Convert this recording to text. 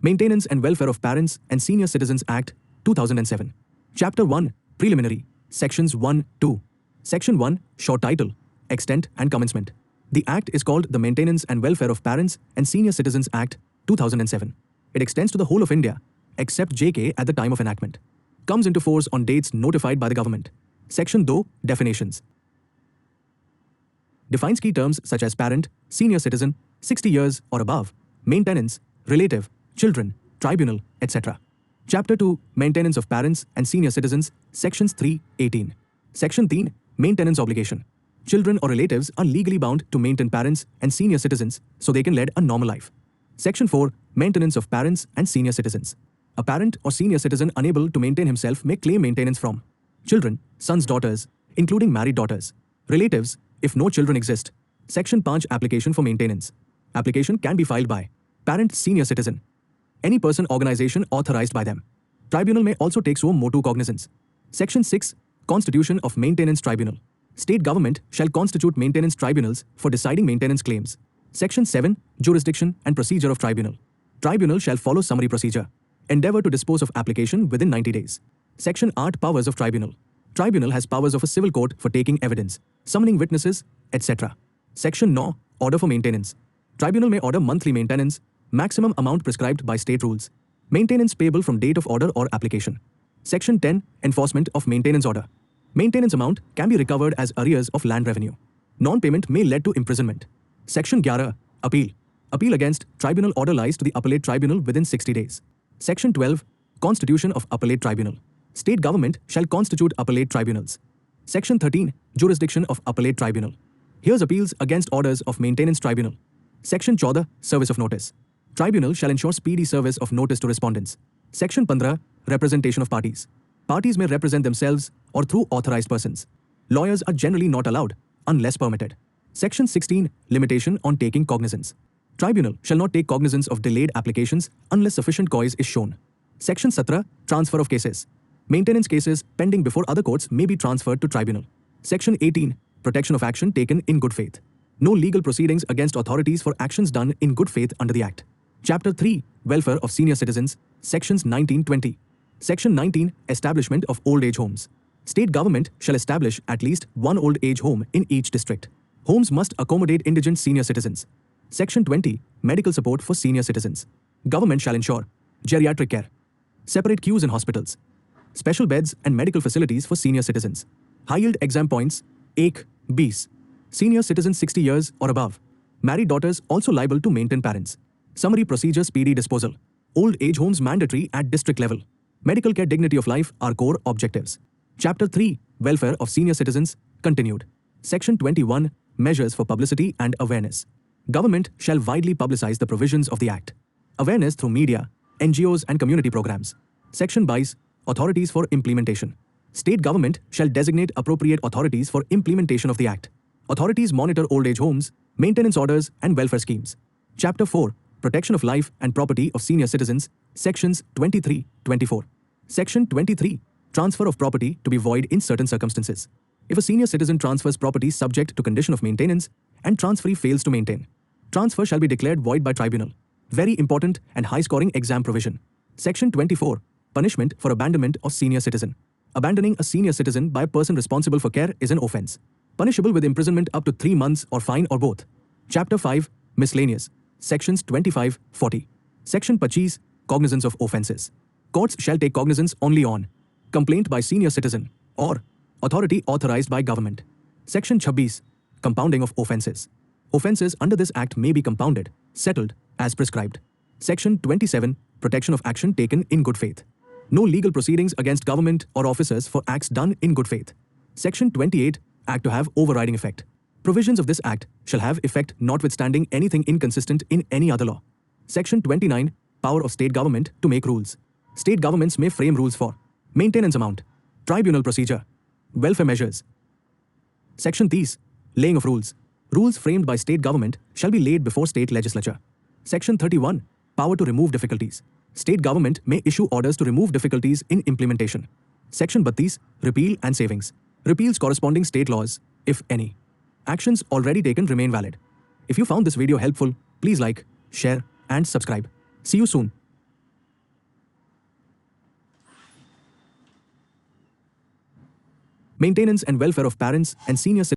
Maintenance and Welfare of Parents and Senior Citizens Act, 2007. Chapter 1, Preliminary, Sections 1, 2. Section 1, Short Title, Extent and Commencement. The Act is called the Maintenance and Welfare of Parents and Senior Citizens Act, 2007. It extends to the whole of India, except JK at the time of enactment. Comes into force on dates notified by the government. Section 2, Definitions. Defines key terms such as parent, senior citizen, 60 years or above, maintenance, relative, children, tribunal, etc. Chapter 2, Maintenance of Parents and Senior Citizens, Sections 3, 18. Section 3, Maintenance Obligation. Children or relatives are legally bound to maintain parents and senior citizens so they can lead a normal life. Section 4, Maintenance of Parents and Senior Citizens. A parent or senior citizen unable to maintain himself may claim maintenance from children, sons, daughters, including married daughters, relatives, if no children exist. Section 5, Application for maintenance. Application can be filed by parent, senior citizen, any person, organization authorized by them. Tribunal may also take suo motu cognizance. Section 6, Constitution of Maintenance Tribunal. State government shall constitute maintenance tribunals for deciding maintenance claims. Section 7, Jurisdiction and Procedure of Tribunal. Tribunal shall follow summary procedure. Endeavor to dispose of application within 90 days. Section 8, Powers of Tribunal. Tribunal has powers of a civil court for taking evidence, summoning witnesses, etc. Section 9, Order for Maintenance. Tribunal may order monthly maintenance, maximum amount prescribed by state rules. Maintenance payable from date of order or application. Section 10, Enforcement of Maintenance Order. Maintenance amount can be recovered as arrears of land revenue. Non-payment may lead to imprisonment. Section 11, Appeal. Appeal against tribunal order lies to the appellate tribunal within 60 days. Section 12, Constitution of Appellate Tribunal. State government shall constitute appellate tribunals. Section 13, Jurisdiction of Appellate Tribunal. Hears appeals against orders of maintenance tribunal. Section 14, Service of Notice. Tribunal shall ensure speedy service of notice to respondents. Section 15, Representation of Parties. Parties may represent themselves or through authorized persons. Lawyers are generally not allowed, unless permitted. Section 16, Limitation on taking cognizance. Tribunal shall not take cognizance of delayed applications unless sufficient cause is shown. Section 17, Transfer of Cases. Maintenance cases pending before other courts may be transferred to tribunal. Section 18, Protection of action taken in good faith. No legal proceedings against authorities for actions done in good faith under the Act. Chapter 3, Welfare of Senior Citizens, Sections 19-20. Section 19, Establishment of Old Age Homes. State government shall establish at least one old age home in each district. Homes must accommodate indigent senior citizens. Section 20, Medical support for senior citizens. Government shall ensure geriatric care, separate queues in hospitals, special beds and medical facilities for senior citizens. High-yield exam points, ek, bis. Senior citizens 60 years or above. Married daughters also liable to maintain parents. Summary procedure, speedy disposal. Old age homes mandatory at district level. Medical care, dignity of life are core objectives. Chapter 3, Welfare of Senior Citizens, continued. Section 21, Measures for Publicity and Awareness. Government shall widely publicize the provisions of the Act. Awareness through media, NGOs and community programs. Section 22, Authorities for Implementation. State government shall designate appropriate authorities for implementation of the Act. Authorities monitor old age homes, maintenance orders and welfare schemes. Chapter 4, Protection of Life and Property of Senior Citizens, Sections 23-24. Section 23, Transfer of property to be void in certain circumstances. If a senior citizen transfers property subject to condition of maintenance and transferee fails to maintain, transfer shall be declared void by tribunal. Very important and high-scoring exam provision. Section 24, Punishment for abandonment of senior citizen. Abandoning a senior citizen by a person responsible for care is an offence, punishable with imprisonment up to 3 months or fine or both. Chapter 5, Miscellaneous, Sections 25-40. Section 25, Cognizance of Offences. Courts shall take cognizance only on complaint by senior citizen or authority authorized by government. Section 26, Compounding of Offences. Offences under this Act may be compounded, settled, as prescribed. Section 27, Protection of action taken in good faith. No legal proceedings against government or officers for acts done in good faith. Section 28, Act to have overriding effect. Provisions of this Act shall have effect notwithstanding anything inconsistent in any other law. Section 29, Power of state government to make rules. State governments may frame rules for maintenance amount, tribunal procedure, welfare measures. Section 30, Laying of rules. Rules framed by state government shall be laid before state legislature. Section 31, Power to remove difficulties. State government may issue orders to remove difficulties in implementation. Section 32, Repeal and savings. Repeals corresponding state laws, if any. Actions already taken remain valid. If you found this video helpful, please like, share, and subscribe. See you soon. Maintenance and welfare of parents and senior citizens.